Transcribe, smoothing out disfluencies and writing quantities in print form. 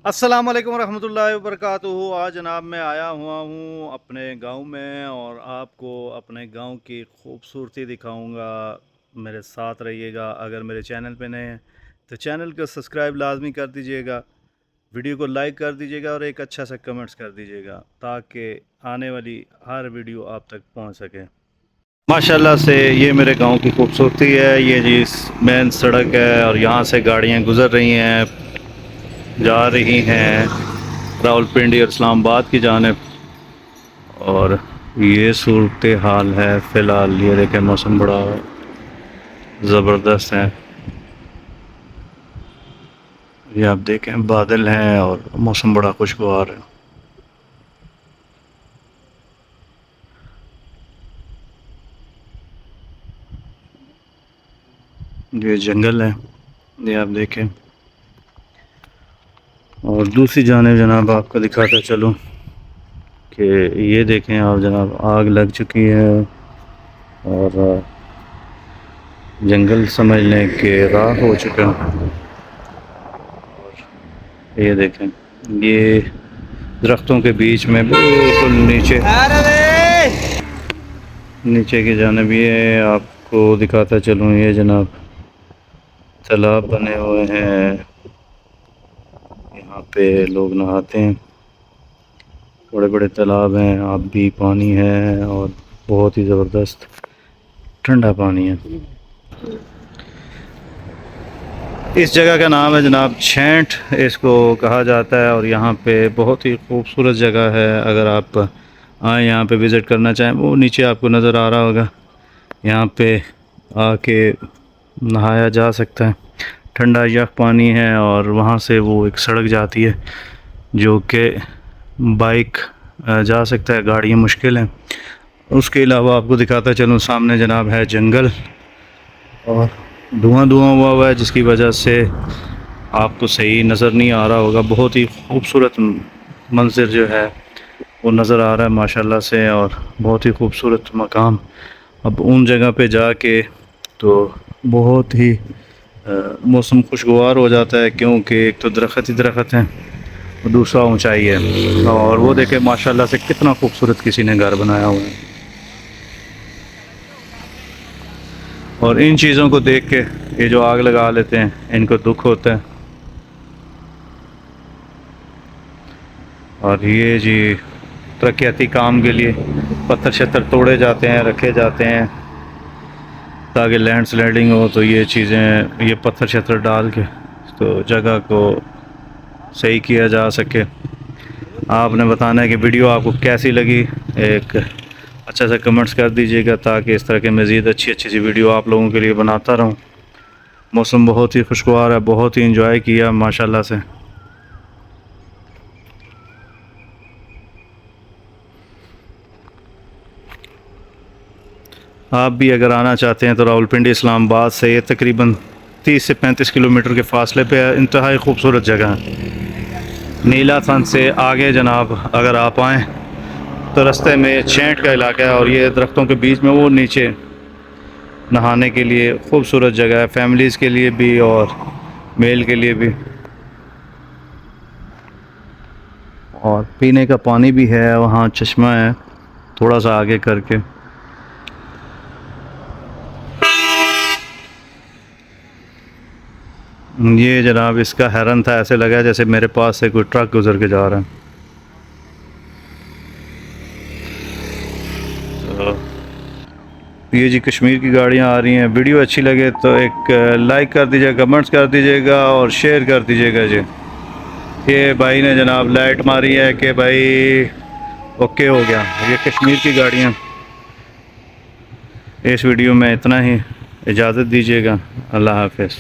अस्सलाम वालेकुम रहमतुल्लाहि व बरकातुहू। आज जनाब मैं आया हुआ हूँ अपने गांव में और आपको अपने गांव की खूबसूरती दिखाऊंगा। मेरे साथ रहिएगा। अगर मेरे चैनल पे नए हैं तो चैनल को सब्सक्राइब लाजमी कर दीजिएगा, वीडियो को लाइक कर दीजिएगा और एक अच्छा सा कमेंट्स कर दीजिएगा ताकि आने वाली हर वीडियो आप तक पहुँच सके। माशाल्लाह से ये मेरे गांव की खूबसूरती है। ये जी मेन सड़क है और यहाँ से गाड़ियाँ गुज़र रही हैं, जा रही हैं रावलपिंडी और इस्लामाबाद की जानिब। और ये सूरत हाल है फ़िलहाल। ये देखें, मौसम बड़ा ज़बरदस्त है। ये आप देखें, बादल हैं और मौसम बड़ा खुशगवार है। ये जंगल है, ये आप देखें। और दूसरी जानिब जनाब आपको दिखाता चलूँ कि ये देखें आप जनाब, आग लग चुकी है और जंगल समझ लें कि राख हो चुका है। ये देखें, ये दरख्तों के बीच में बिल्कुल नीचे नीचे की जानिब ये आपको दिखाता चलूँ। ये जनाब तालाब बने हुए हैं, यहाँ पे लोग नहाते हैं। बड़े बड़े तालाब हैं, अब भी पानी है और बहुत ही ज़बरदस्त ठंडा पानी है। इस जगह का नाम है जनाब छैंठ, इसको कहा जाता है। और यहाँ पे बहुत ही खूबसूरत जगह है। अगर आप आए यहाँ पे विज़िट करना चाहें, वो नीचे आपको नज़र आ रहा होगा, यहाँ पे आके नहाया जा सकता है। ठंडा यख पानी है और वहाँ से वो एक सड़क जाती है जो कि बाइक जा सकता है, गाड़ियाँ मुश्किल हैं। उसके अलावा आपको दिखाता चलूँ, सामने जनाब है जंगल और धुआं धुआं हुआ है जिसकी वजह से आपको सही नज़र नहीं आ रहा होगा। बहुत ही खूबसूरत मंज़र जो है वो नज़र आ रहा है माशाल्लाह से, और बहुत ही खूबसूरत मकाम। अब उन जगह पे जाके तो बहुत ही मौसम खुशगवार हो जाता है, क्योंकि एक तो दरख्त ही दरख्त हैं और दूसरा ऊंचाई है। और वो देखे माशाल्लाह से कितना खूबसूरत किसी ने घर बनाया हुआ है। और इन चीज़ों को देख के ये जो आग लगा लेते हैं, इनको दुख होता है। और ये जी तरक्याती काम के लिए पत्थर शत्थर तोड़े जाते हैं, रखे जाते हैं ताकि लैंड स्लाइडिंग हो। तो ये चीज़ें, ये पत्थर शत्थर डाल के तो जगह को सही किया जा सके। आपने बताना है कि वीडियो आपको कैसी लगी, एक अच्छा सा कमेंट्स कर दीजिएगा ताकि इस तरह के मज़ीद अच्छी अच्छी सी वीडियो आप लोगों के लिए बनाता रहूं। मौसम बहुत ही खुशगवार है, बहुत ही इंजॉय किया माशाल्लाह से। आप भी अगर आना चाहते हैं तो रावलपिंडी इस्लामाबाद से ये तकरीबन 30 से 35 किलोमीटर के फासले पे है। इंतहाई खूबसूरत जगह है। नीला थन से आगे जनाब अगर आप आएँ तो रास्ते में छैंठ का इलाका है और ये दरख्तों के बीच में वो नीचे नहाने के लिए खूबसूरत जगह है, फैमिलीज़ के लिए भी और मेल के लिए भी। और पीने का पानी भी है, वहाँ चश्मा है थोड़ा सा आगे करके। ये जनाब इसका हैरन था, ऐसे लगा जैसे मेरे पास से कोई ट्रक गुजर के जा रहा है। तो ये जी कश्मीर की गाड़ियाँ आ रही हैं। वीडियो अच्छी लगे तो एक लाइक कर दीजिएगा, कमेंट्स कर दीजिएगा और शेयर कर दीजिएगा जी। ये भाई ने जनाब लाइट मारी है कि भाई ओके हो गया। ये कश्मीर की गाड़ियाँ। इस वीडियो में इतना ही, इजाज़त दीजिएगा। अल्लाह हाफ़िज़।